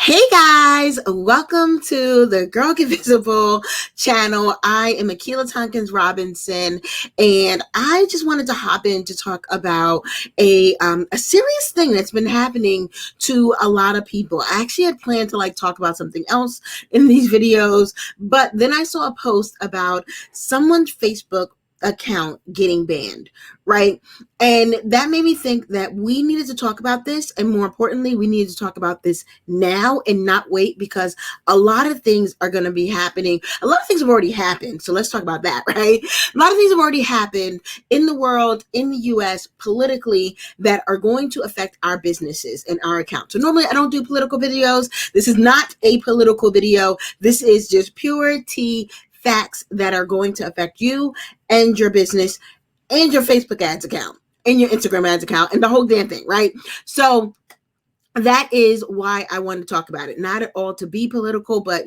Hey guys, welcome to the Girl Get Visible channel. I am Akila Thompkins-Robinson, and I just wanted to hop in to talk about a serious thing that's been happening to a lot of people. I actually had planned to talk about something else in these videos, but then I saw a post about someone's Facebook account getting banned, right? And that made me think that we needed to talk about this, and more importantly, we needed to talk about this now and not wait, because a lot of things are going to be happening. A lot of things have already happened, so let's talk about that, right? A lot of things have already happened in the world, in the US, politically, that are going to affect our businesses and our accounts. So normally I don't do political videos. This is not a political video. This is just pure tea facts that are going to affect you and your business and your Facebook ads account and your Instagram ads account and the whole damn thing, right? So that is why I wanted to talk about it. Not at all to be political, but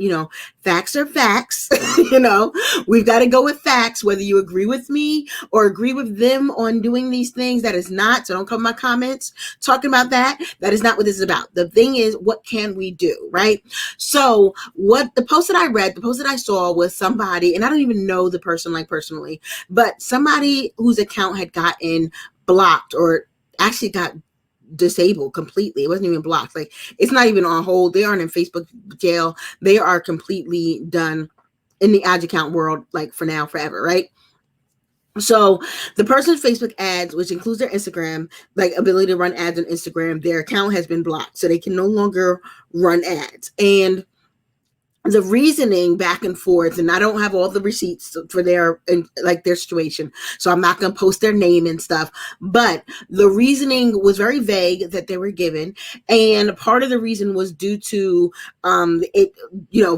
facts are facts. We've got to go with facts, whether you agree with me or agree with them on doing these things. That is not, so don't come in my comments talking about that. That is not what this is about. The thing is, what can we do, right? So what the post that I read, the post that I saw was somebody, and I don't even know the person personally, but somebody whose account had gotten blocked or actually got disabled completely. It wasn't even blocked. It's not even on hold. They aren't in Facebook jail. They are completely done in the ad account world, for now, forever, right? So the person's Facebook ads, which includes their Instagram, ability to run ads on Instagram, their account has been blocked. So they can no longer run ads. And the reasoning back and forth, and I don't have all the receipts for their situation, so I'm not going to post their name and stuff, but the reasoning was very vague that they were given, and part of the reason was due to it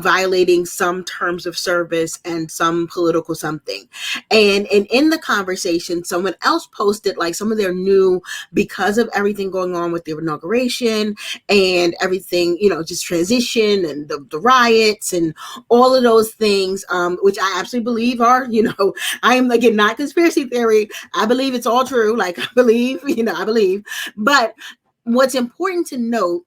violating some terms of service and some political something. And in the conversation, someone else posted some of their new, because of everything going on with the inauguration and everything, just transition and the riot and all of those things, which I absolutely believe are, I am, again, not conspiracy theory. I believe it's all true. I believe, but what's important to note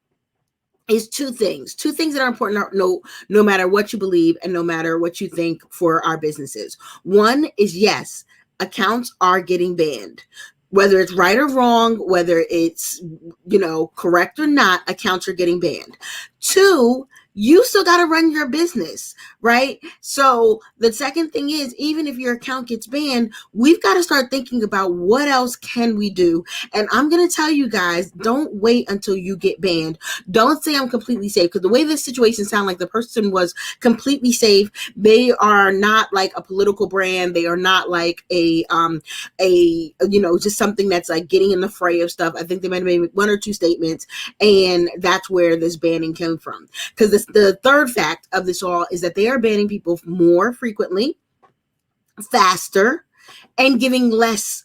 is two things that are important to note, no matter what you believe and no matter what you think for our businesses. One is, yes, accounts are getting banned. Whether it's right or wrong, whether it's, correct or not, accounts are getting banned. Two, you still got to run your business, right? So the second thing is, even if your account gets banned, we've got to start thinking about what else can we do. And I'm going to tell you guys, don't wait until you get banned. Don't say I'm completely safe, because the way this situation sounds, like the person was completely safe. They are not like a political brand. They are not like a just something that's getting in the fray of stuff. I think they might have made one or two statements, and that's where this banning came from. Because the third fact of this all is that they are banning people more frequently, faster, and giving less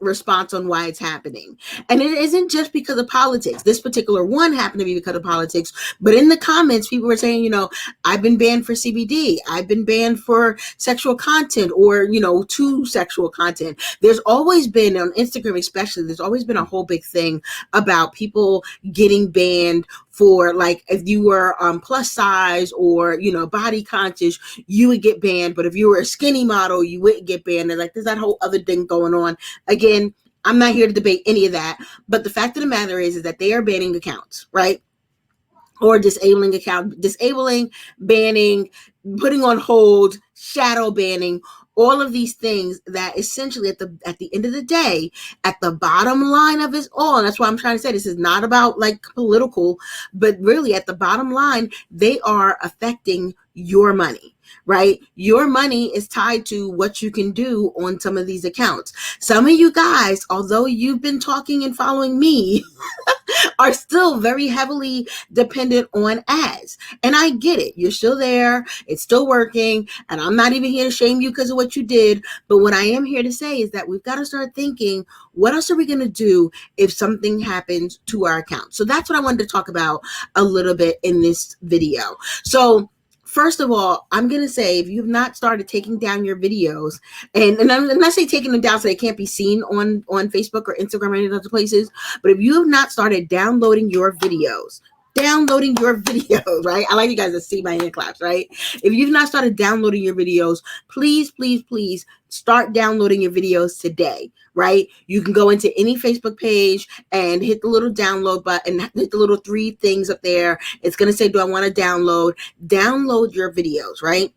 response on why it's happening. And it isn't just because of politics. This particular one happened to be because of politics, but in the comments, people were saying, I've been banned for CBD. I've been banned for sexual content or, too sexual content. There's always been, on Instagram especially, there's always been a whole big thing about people getting banned for, if you were plus size or, body conscious, you would get banned. But if you were a skinny model, you wouldn't get banned. And there's that whole other thing going on. Again, I'm not here to debate any of that. But the fact of the matter is that they are banning accounts, right? Or disabling banning, putting on hold, shadow banning, all of these things that essentially at the end of the day, at the bottom line of it all, and that's why I'm trying to say this is not about political, but really at the bottom line, they are affecting your money, right? Your money is tied to what you can do on some of these accounts. Some of you guys, although you've been talking and following me, are still very heavily dependent on ads. And I get it. You're still there. It's still working. And I'm not even here to shame you because of what you did. But what I am here to say is that we've got to start thinking, what else are we going to do if something happens to our account? So that's what I wanted to talk about a little bit in this video. So first of all, I'm going to say, if you've not started taking down your videos, and I'm not saying taking them down so they can't be seen on Facebook or Instagram or any other places, but if you have not started downloading your videos, downloading your videos, right? I like you guys to see my hand claps, right? If you've not started downloading your videos, please, please, please start downloading your videos today, right? You can go into any Facebook page and hit the little download button, hit the little 3 things up there. It's going to say, do I want to download? Download your videos, right?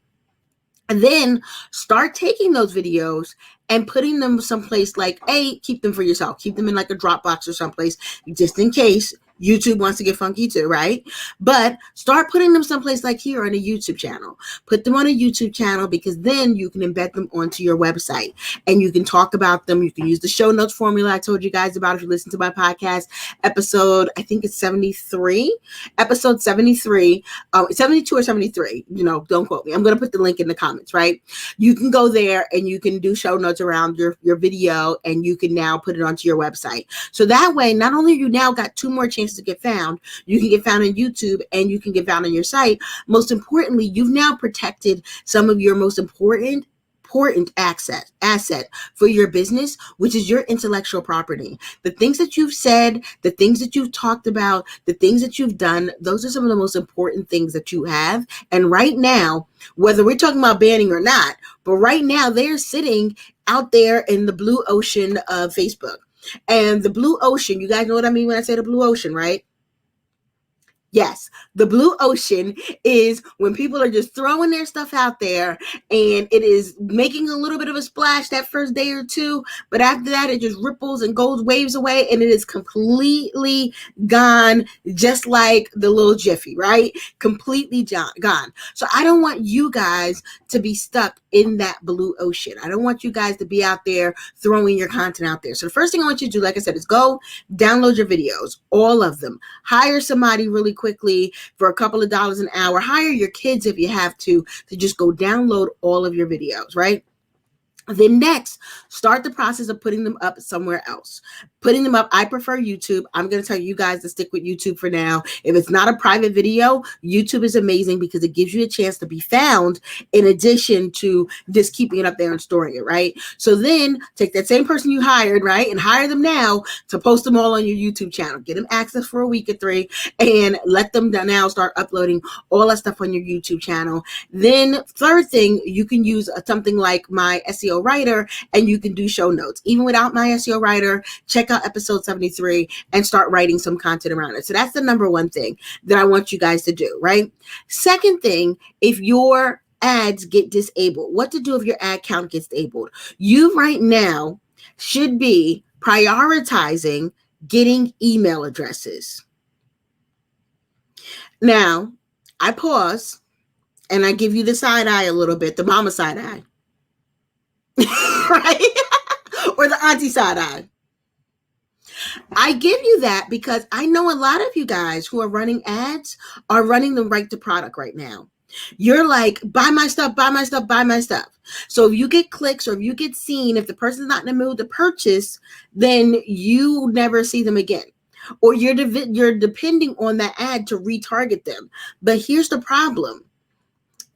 And then start taking those videos and putting them someplace like, keep them for yourself. Keep them in like a Dropbox or someplace, just in case YouTube wants to get funky too, right? But start putting them someplace like here on a YouTube channel. Put them on a YouTube channel, because then you can embed them onto your website and you can talk about them. You can use the show notes formula I told you guys about if you listen to my podcast episode, I think it's 73, episode 73, 72 or 73, don't quote me. I'm going to put the link in the comments, right? You can go there and you can do show notes around your video, and you can now put it onto your website. So that way, not only you now got 2 more chances to get found, you can get found on YouTube and you can get found on your site. Most importantly, you've now protected some of your most important asset for your business, which is your intellectual property. The things that you've said, the things that you've talked about, the things that you've done, those are some of the most important things that you have. And right now, whether we're talking about banning or not, but right now they're sitting out there in the blue ocean of Facebook. And the blue ocean, you guys know what I mean when I say the blue ocean, right? Yes, the blue ocean is when people are just throwing their stuff out there, and it is making a little bit of a splash that first day or two, but after that it just ripples and goes waves away, and it is completely gone, just like the little jiffy, right? Completely gone. So I don't want you guys to be stuck in that blue ocean. I don't want you guys to be out there throwing your content out there. So the first thing I want you to do, like I said, is go download your videos, all of them. Hire somebody really quickly for a couple of dollars an hour. Hire your kids if you have to just go download all of your videos, right? Then next, start the process of putting them up somewhere else. Putting them up, I prefer YouTube. I'm going to tell you guys to stick with YouTube for now. If it's not a private video, YouTube is amazing because it gives you a chance to be found in addition to just keeping it up there and storing it, right? So then take that same person you hired, right, and hire them now to post them all on your YouTube channel. Get them access for a week or 3 and let them now start uploading all that stuff on your YouTube channel. Then third thing, you can use something like my SEO writer, and you can do show notes. Even without my SEO writer, check out episode 73 and start writing some content around it. So that's the number one thing that I want you guys to do, right? Second thing, if your ads get disabled, what to do if your ad count gets disabled? You right now should be prioritizing getting email addresses. Now, I pause and I give you the side eye a little bit, the mama side eye. Right? Or the auntie side eye. I give you that because I know a lot of you guys who are running ads are running them right to product right now. You're like, buy my stuff, buy my stuff, buy my stuff. So if you get clicks or if you get seen, if the person's not in the mood to purchase, then you never see them again. Or you're depending on that ad to retarget them. But here's the problem.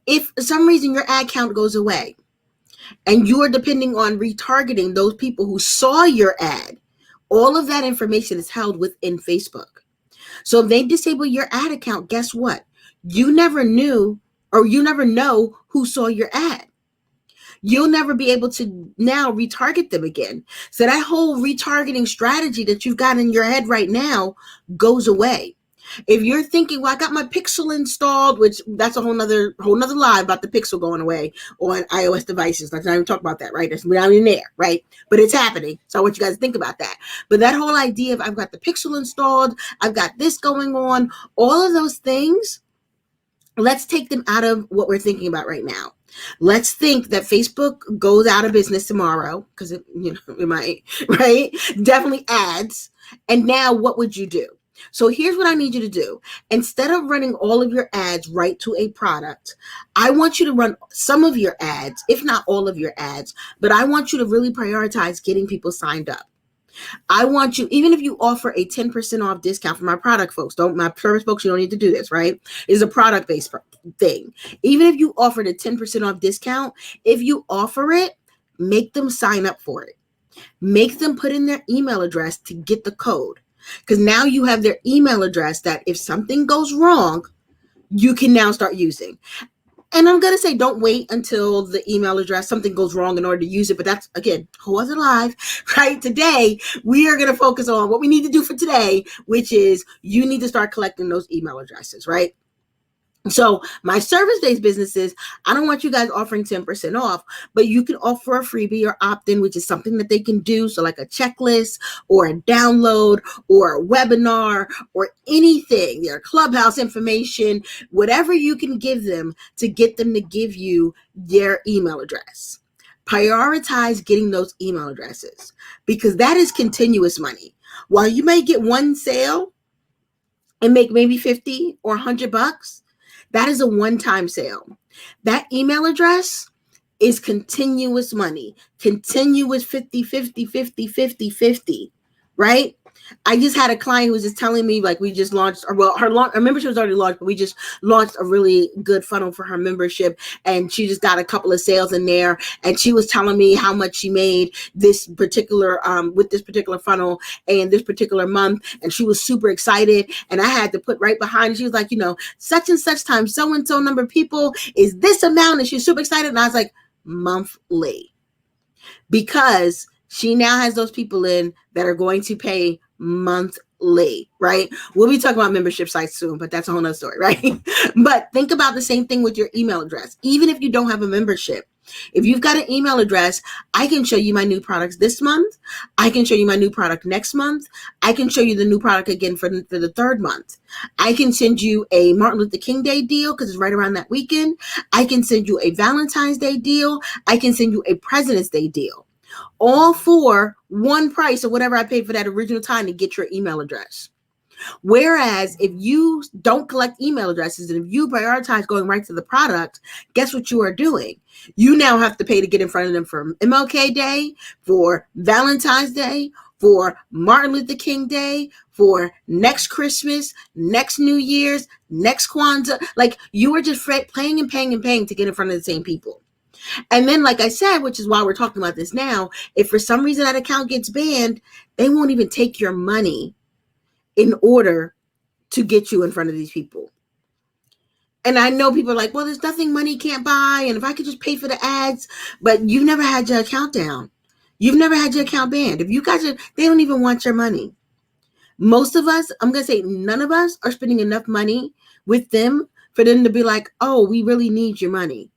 If for some reason your ad count goes away, and you are depending on retargeting those people who saw your ad, all of that information is held within Facebook. So if they disable your ad account, guess what? You never knew, or you never know who saw your ad. You'll never be able to now retarget them again. So that whole retargeting strategy that you've got in your head right now goes away. If you're thinking, well, I got my Pixel installed, which that's a whole nother lie about the Pixel going away on iOS devices. Let's not even talk about that, right? That's not in there, right? But it's happening. So I want you guys to think about that. But that whole idea of I've got the Pixel installed, I've got this going on, all of those things, let's take them out of what we're thinking about right now. Let's think that Facebook goes out of business tomorrow, because it might, right? Definitely ads. And now what would you do? So here's what I need you to do. Instead of running all of your ads right to a product, I want you to run some of your ads, if not all of your ads, but I want you to really prioritize getting people signed up. I want you, even if you offer a 10% off discount for my product folks, my service folks, you don't need to do this, right? It's a product-based thing. Even if you offered a 10% off discount, if you offer it, make them sign up for it. Make them put in their email address to get the code. because now you have their email address that if something goes wrong, you can now start using. And I'm going to say, don't wait until the email address, something goes wrong in order to use it. But that's, again, who wasn't live, right? Today, we are going to focus on what we need to do for today, which is you need to start collecting those email addresses, right? So my service-based businesses, I don't want you guys offering 10% off, but you can offer a freebie or opt-in, which is something that they can do. So like a checklist or a download or a webinar or anything, their clubhouse information, whatever you can give them to get them to give you their email address. Prioritize getting those email addresses because that is continuous money. While you may get one sale and make maybe 50 or $100, that is a one-time sale. That email address is continuous money, continuous 50, 50, 50, 50, 50, right? I just had a client who was just telling me, like, we just launched, or well, her membership was already launched, but we just launched a really good funnel for her membership, and she just got a couple of sales in there, and she was telling me how much she made this particular, with this particular funnel and this particular month, and she was super excited, and I had to put right behind it. She was like, such and such time, so-and-so number of people is this amount, and she's super excited, and I was like, monthly, because she now has those people in that are going to pay monthly, right? We'll be talking about membership sites soon, but that's a whole nother story, right? But think about the same thing with your email address. Even if you don't have a membership, if you've got an email address, I can show you my new products this month. I can show you my new product next month. I can show you the new product again for the third month. I can send you a Martin Luther King Day deal because it's right around that weekend. I can send you a Valentine's Day deal. I can send you a President's Day deal. All for one price or whatever I paid for that original time to get your email address. Whereas if you don't collect email addresses and if you prioritize going right to the product, guess what you are doing? You now have to pay to get in front of them for MLK Day, for Valentine's Day, for Martin Luther King Day, for next Christmas, next New Year's, next Kwanzaa. Like, you are just paying and paying and paying to get in front of the same people. And then, like I said, which is why we're talking about this now, if for some reason that account gets banned, they won't even take your money in order to get you in front of these people. And I know people are like, well, there's nothing money can't buy, and if I could just pay for the ads, but you've never had your account down. You've never had your account banned. If you guys they don't even want your money. Most of us, I'm going to say none of us are spending enough money with them for them to be like, oh, we really need your money.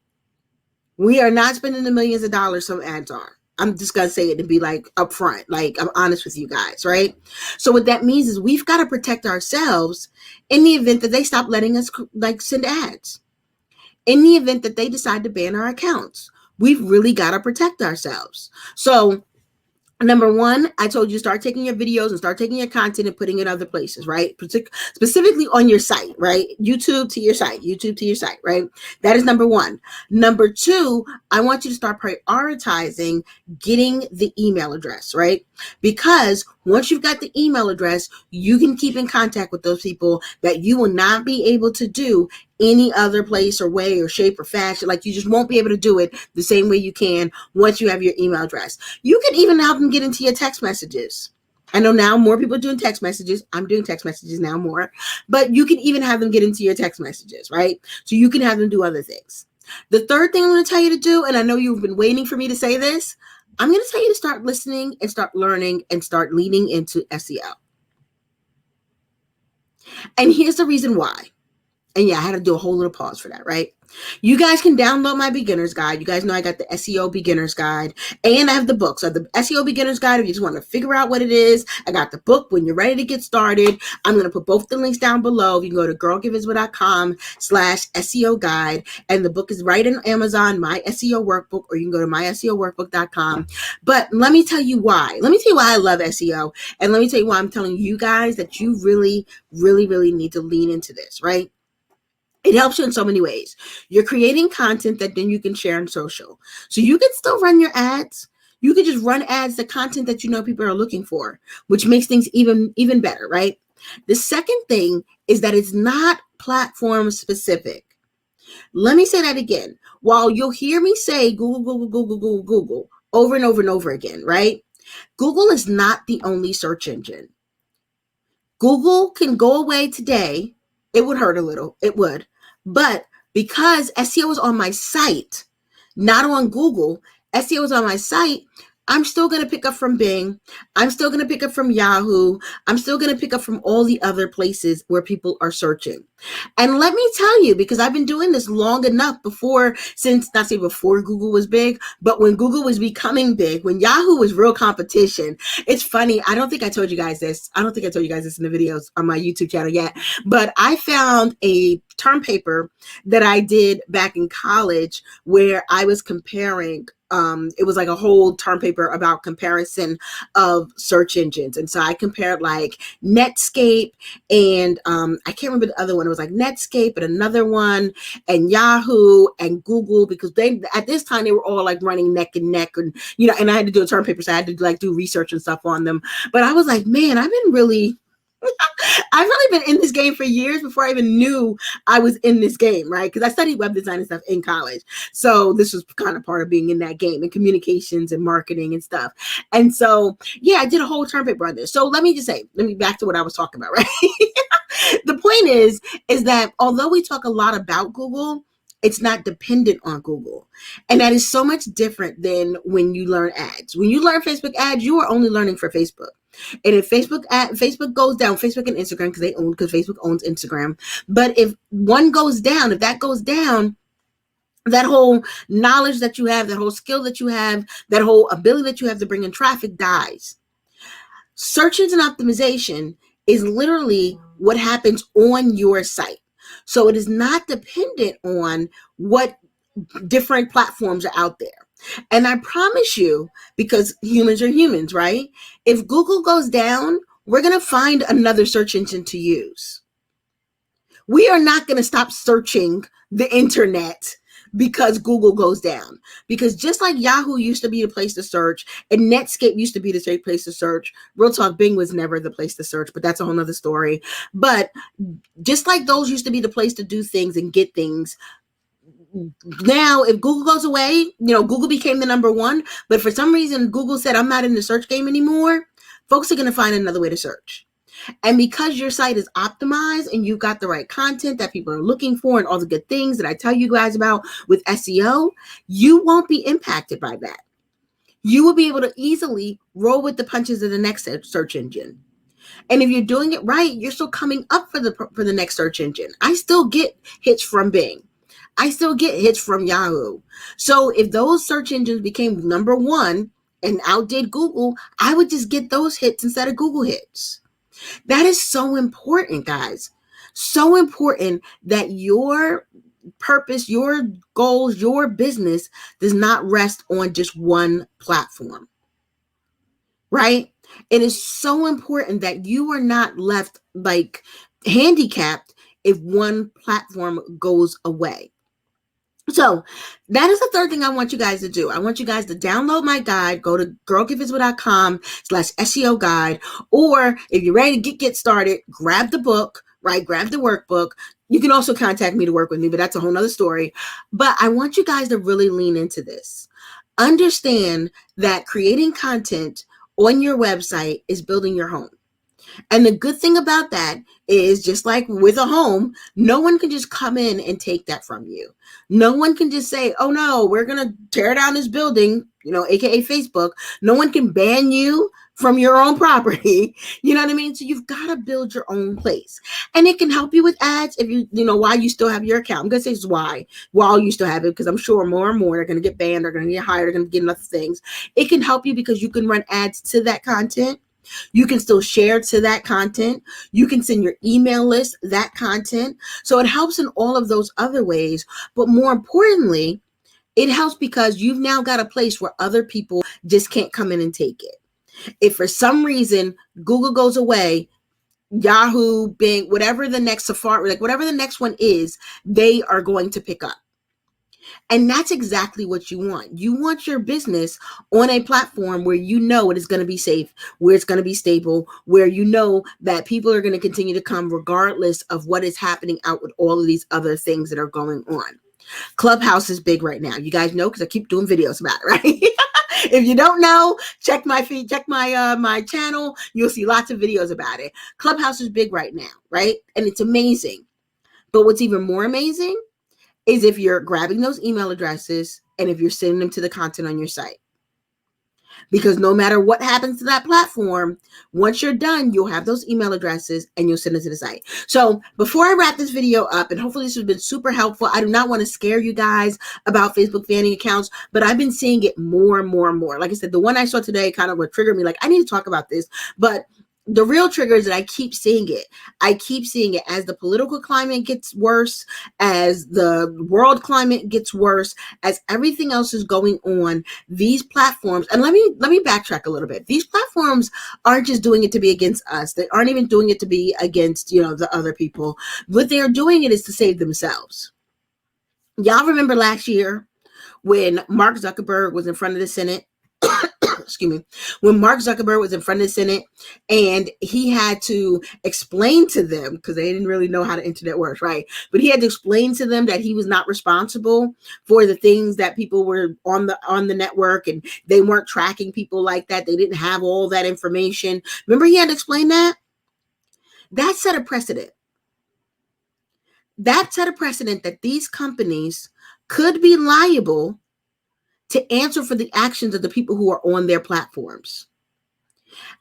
We are not spending the millions of dollars some ads are. I'm just going to say it to be like upfront. Like, I'm honest with you guys, right? So what that means is we've got to protect ourselves in the event that they stop letting us send ads. In the event that they decide to ban our accounts, we've really got to protect ourselves. So number one, I told you start taking your videos and start taking your content and putting it other places, right? Specifically on your site, right? YouTube to your site, right? That is number one. Number two, I want you to start prioritizing getting the email address, right? Because once you've got the email address, you can keep in contact with those people that you will not be able to do any other place or way or shape or fashion. Like, you just won't be able to do it the same way you can once you have your email address. You can even help them get into your text messages. I know now more people are doing text messages. I'm doing text messages now more, but you can even have them get into your text messages, right? So you can have them do other things. The third thing I'm going to tell you to do, and I know you've been waiting for me to say this, I'm going to tell you to start listening and start learning and start leaning into SEO. And here's the reason why. And yeah, I had to do a whole little pause for that, right? You guys can download my beginner's guide. You guys know I got the SEO beginner's guide and I have the book. So the SEO beginner's guide, if you just want to figure out what it is, I got the book when you're ready to get started. I'm going to put both the links down below. You can go to girlgiveinvisible.com/SEO guide. And the book is right in Amazon, My SEO Workbook, or you can go to myseoworkbook.com. But let me tell you why. Let me tell you why I love SEO. And let me tell you why I'm telling you guys that you really, really, really need to lean into this, right? It helps you in so many ways. You're creating content that then you can share on social. So you can still run your ads. You can just run ads, the content that you know people are looking for, which makes things even better, right? The second thing is that it's not platform specific. Let me say that again. While you'll hear me say Google over and over and over again, right? Google is not the only search engine. Google can go away today. It would hurt a little. It would. But because SEO is on my site, not on Google, SEO is on my site, I'm still going to pick up from Bing. I'm still going to pick up from Yahoo. I'm still going to pick up from all the other places where people are searching. And let me tell you, because I've been doing this long enough since not say before Google was big, but when Google was becoming big, when Yahoo was real competition. It's funny. I don't think I told you guys this. I don't think I told you guys this in the videos on my YouTube channel yet, but I found a term paper that I did back in college where I was comparing it was like a whole term paper about comparison of search engines. And so I compared like Netscape and I can't remember the other one. It was like Netscape and another one and Yahoo and Google, because they, at this time, they were all like running neck and neck, and, you know, and I had to do a term paper. So I had to like do research and stuff on them. But I was like, man, I've really been in this game for years before I even knew I was in this game, right? Because I studied web design and stuff in college. So this was kind of part of being in that game and communications and marketing and stuff. And so, yeah, I did a whole term paper on this. So let me back to what I was talking about, right? The point is that although we talk a lot about Google, it's not dependent on Google. And that is so much different than when you learn ads. When you learn Facebook ads, you are only learning for Facebook. And if Facebook goes down, Facebook and Instagram, because Facebook owns Instagram. But if one goes down, that whole knowledge that you have, that whole skill that you have, that whole ability that you have to bring in traffic dies. Search engine optimization is literally what happens on your site. So it is not dependent on what different platforms are out there. And I promise you, because humans are humans, right? If Google goes down, we're going to find another search engine to use. We are not going to stop searching the internet because Google goes down. Because just like Yahoo used to be the place to search and Netscape used to be the same place to search, real talk, Bing was never the place to search, but that's a whole nother story. But just like those used to be the place to do things and get things, now if Google goes away, you know, Google became the number one, but for some reason Google said, I'm not in the search game anymore, folks are going to find another way to search. And because your site is optimized and you've got the right content that people are looking for and all the good things that I tell you guys about with SEO, you won't be impacted by that. You will be able to easily roll with the punches of the next search engine. And if you're doing it right, you're still coming up for the next search engine. I still get hits from Bing. I still get hits from Yahoo. So if those search engines became number one and outdid Google, I would just get those hits instead of Google hits. That is so important, guys. So important that your purpose, your goals, your business does not rest on just one platform, right? It is so important that you are not left like handicapped if one platform goes away. So that is the third thing I want you guys to do. I want you guys to download my guide. Go to girlgetvisible.com/SEO guide. Or if you're ready to get started, grab the book, right? Grab the workbook. You can also contact me to work with me, but that's a whole nother story. But I want you guys to really lean into this. Understand that creating content on your website is building your home. And the good thing about that is, just like with a home, no one can just come in and take that from you. No one can just say, oh no, we're going to tear down this building, you know, AKA Facebook. No one can ban you from your own property. You know what I mean? So you've got to build your own place. And it can help you with ads if you know, why you still have your account. I'm going to say it's why you still have it, because I'm sure more and more are going to get banned, are going to get hired, are going to get other things. It can help you because you can run ads to that content. You can still share to that content. You can send your email list that content. So it helps in all of those other ways. But more importantly, it helps because you've now got a place where other people just can't come in and take it. If for some reason Google goes away, Yahoo, Bing, whatever the next Safari, like whatever the next one is, they are going to pick up. And that's exactly what you want. You want your business on a platform where you know it is going to be safe, where it's going to be stable, where you know that people are going to continue to come regardless of what is happening out with all of these other things that are going on. Clubhouse is big right now. You guys know, because I keep doing videos about it, right? If you don't know, check my feed, check my channel. You'll see lots of videos about it. Clubhouse is big right now, right? And it's amazing. But what's even more amazing is if you're grabbing those email addresses and if you're sending them to the content on your site. Because no matter what happens to that platform, once you're done, you'll have those email addresses and you'll send it to the site. So before I wrap this video up, and hopefully this has been super helpful, I do not want to scare you guys about Facebook fanning accounts, but I've been seeing it more and more and more. Like I said, the one I saw today kind of would trigger me, like, I need to talk about this. But the real trigger is that I keep seeing it. I keep seeing it as the political climate gets worse, as the world climate gets worse, as everything else is going on. These platforms, and let me backtrack a little bit. These platforms aren't just doing it to be against us. They aren't even doing it to be against, the other people. What they are doing it is to save themselves. Y'all remember last year when Mark Zuckerberg was in front of the Senate? Excuse me, when Mark Zuckerberg was in front of the Senate and he had to explain to them, because they didn't really know how the internet works, right? But he had to explain to them that he was not responsible for the things that people were on the network, and they weren't tracking people like that. They didn't have all that information. Remember, he had to explain that? That set a precedent. That set a precedent that these companies could be liable to answer for the actions of the people who are on their platforms.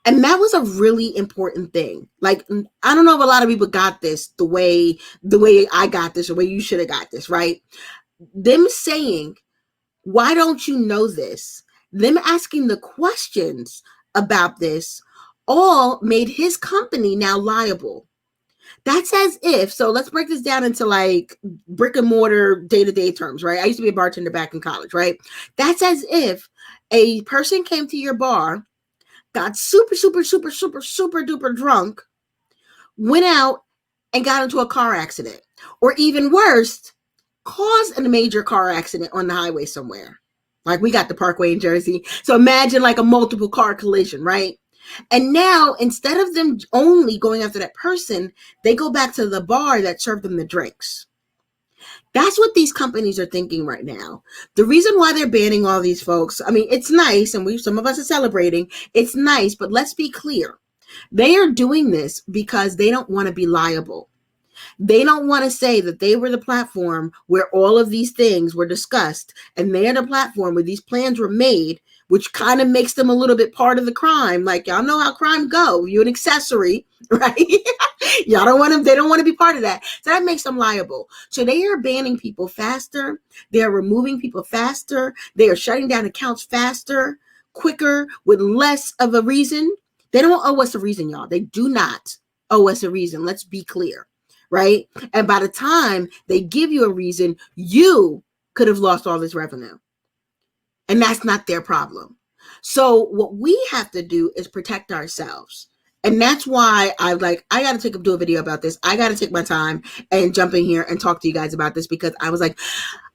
And that was a really important thing. Like, I don't know if a lot of people got this the way I got this, the way you should have got this, right? Them saying, why don't you know this? Them asking the questions about this all made his company now liable. That's as if, so let's break this down into like brick and mortar day-to-day terms, right? I used to be a bartender back in college, right? That's as if a person came to your bar, got super duper drunk, went out and got into a car accident, or even worse, caused a major car accident on the highway somewhere. Like we got the Parkway in Jersey. So imagine like a multiple car collision, right? And now, instead of them only going after that person, they go back to the bar that served them the drinks. That's what these companies are thinking right now. The reason why they're banning all these folks, I mean, it's nice, and some of us are celebrating. It's nice, but let's be clear. They are doing this because they don't want to be liable. They don't want to say that they were the platform where all of these things were discussed, and they're the platform where these plans were made, which kind of makes them a little bit part of the crime. Like, y'all know how crime go. You're an accessory, right? They don't want to be part of that. So that makes them liable. So they are banning people faster. They're removing people faster. They are shutting down accounts faster, quicker, with less of a reason. They don't owe us a reason, y'all. They do not owe us a reason. Let's be clear, right? And by the time they give you a reason, you could have lost all this revenue. And that's not their problem. So what we have to do is protect ourselves. And that's why I got to do a video about this. I got to take my time and jump in here and talk to you guys about this, because I was like,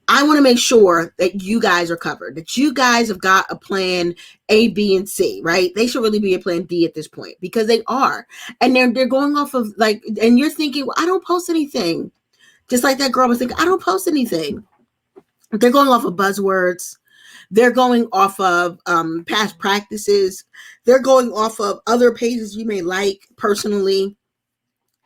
I want to make sure that you guys are covered, that you guys have got a plan A, B, and C, right? They should really be a plan D at this point, because they are. And they're going off of like, and you're thinking, well, I don't post anything. Just like that girl was thinking, I don't post anything. They're going off of buzzwords. They're going off of past practices. They're going off of other pages you may like personally.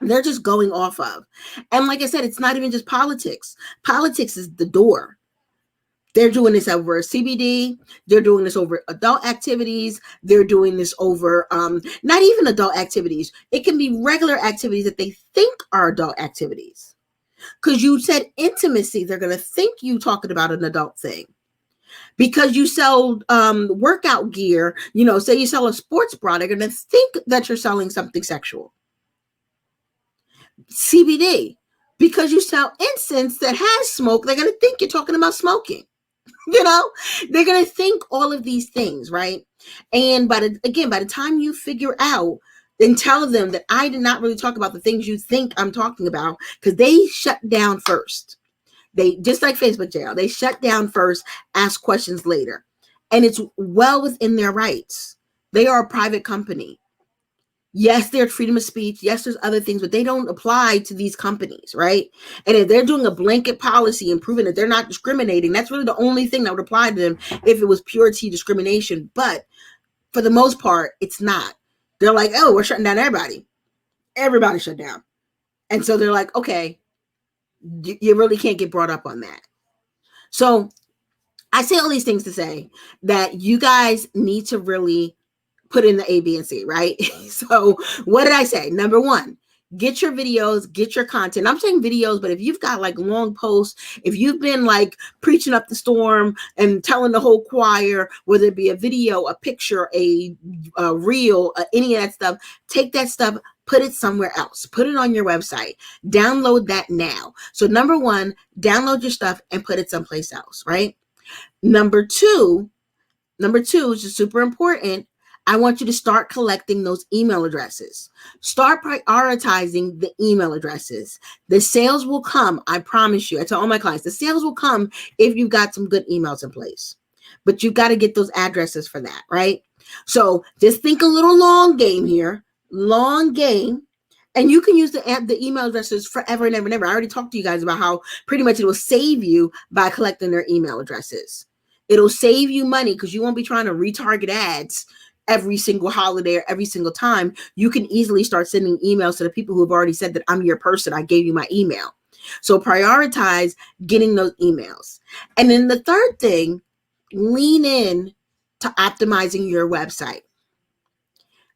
They're just going off of. And like I said, it's not even just politics. Politics is the door. They're doing this over CBD. They're doing this over adult activities. They're doing this over not even adult activities. It can be regular activities that they think are adult activities. Because you said intimacy, they're going to think you talking about an adult thing. Because you sell workout gear, say you sell a sports bra, they're going to think that you're selling something sexual. CBD, because you sell incense that has smoke, they're going to think you're talking about smoking. They're going to think all of these things, right? And by the time you figure out and tell them that I did not really talk about the things you think I'm talking about, because they shut down first. They, just like Facebook jail, they shut down first, ask questions later. And it's well within their rights. They are a private company. Yes, there's freedom of speech. Yes, there's other things, but they don't apply to these companies, right? And if they're doing a blanket policy and proving that they're not discriminating, that's really the only thing that would apply to them if it was pure T discrimination. But for the most part, it's not. They're like, oh, we're shutting down everybody. Everybody shut down. And so they're like, okay, you really can't get brought up on that. So I say all these things to say that you guys need to really put in the A, B, and C, right? So what did I say? Number one, get your videos, get your content. I'm saying videos, but if you've got like long posts, if you've been like preaching up the storm and telling the whole choir, whether it be a video, a picture, a reel, any of that stuff, take that stuff, put it somewhere else. Put it on your website. Download that now. So number one, download your stuff and put it someplace else, right? Number two, which is super important, I want you to start collecting those email addresses. Start prioritizing the email addresses. The sales will come. I promise you. I tell all my clients, the sales will come if you've got some good emails in place. But you've got to get those addresses for that, right? So just think a little long game here. Long game. And you can use the email addresses forever and ever and ever. I already talked to you guys about how pretty much it will save you by collecting their email addresses. It'll save you money because you won't be trying to retarget ads every single holiday or every single time. You can easily start sending emails to the people who have already said that I'm your person. I gave you my email. So prioritize getting those emails. And then the third thing, lean in to optimizing your website.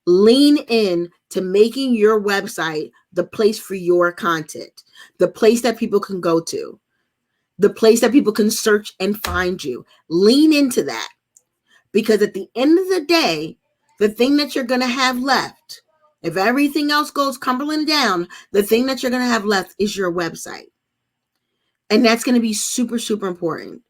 Lean in to making your website the place for your content, the place that people can go to, the place that people can search and find you. Lean into that. Because at the end of the day, the thing that you're going to have left, if everything else goes crumbling down, the thing that you're going to have left is your website. And that's going to be super, super important.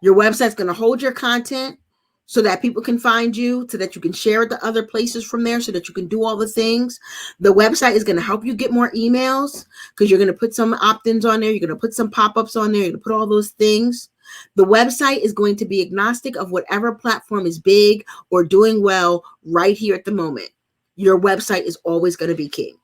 Your website's going to hold your content so that people can find you, so that you can share it to other places from there, so that you can do all the things. The website is going to help you get more emails because you're going to put some opt-ins on there. You're going to put some pop-ups on there. You're going to put all those things. The website is going to be agnostic of whatever platform is big or doing well right here at the moment. Your website is always going to be king.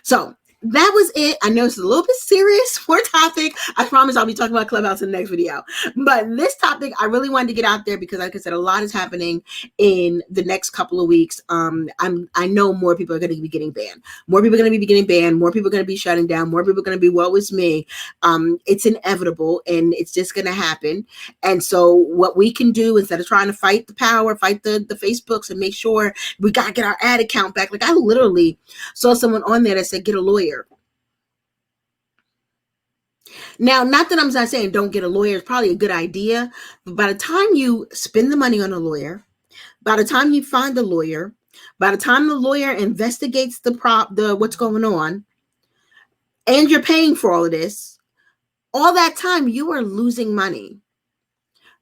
So that was it. I know it's a little bit serious for topic. I promise I'll be talking about Clubhouse in the next video. But this topic, I really wanted to get out there because, like I said, a lot is happening in the next couple of weeks. I know more people are going to be getting banned. More people are going to be getting banned. More people are going to be shutting down. More people are going to be, woe is me. It's inevitable, and it's just going to happen. And so what we can do, instead of trying to fight the power, fight the Facebooks and make sure we got to get our ad account back. Like I literally saw someone on there that said, get a lawyer. Now, not that I'm not saying don't get a lawyer. It's probably a good idea. But by the time you spend the money on a lawyer, by the time you find the lawyer, by the time the lawyer investigates the what's going on, and you're paying for all of this, all that time you are losing money.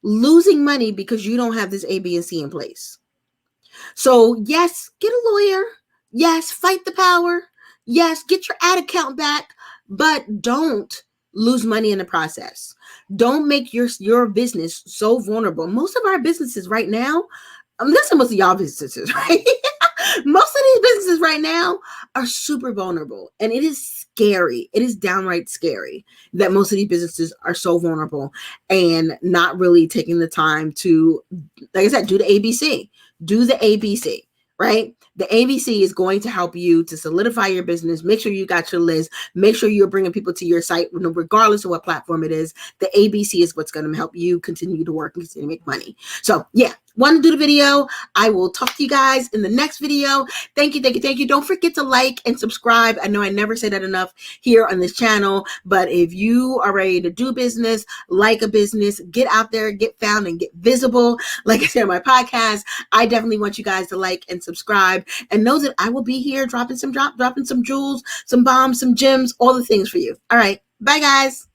Losing money because you don't have this A, B, and C in place. So yes, get a lawyer. Yes, fight the power. Yes, get your ad account back, but don't lose money in the process. Don't make your business so vulnerable. Most of our businesses right now, listen, most of y'all businesses, right? Most of these businesses right now are super vulnerable, and it is scary. It is downright scary that most of these businesses are so vulnerable and not really taking the time to, like I said, do the ABC. Do the ABC, right? The ABC is going to help you to solidify your business. Make sure you got your list. Make sure you're bringing people to your site, regardless of what platform it is. The ABC is what's going to help you continue to work and continue to make money. So yeah, want to do the video. I will talk to you guys in the next video. Thank you, thank you, thank you. Don't forget to like and subscribe. I know I never say that enough here on this channel, but if you are ready to do business, like a business, get out there, get found, and get visible. Like I said in my podcast, I definitely want you guys to like and subscribe and know that I will be here dropping some jewels, some bombs, some gems, all the things for you. All right. Bye, guys.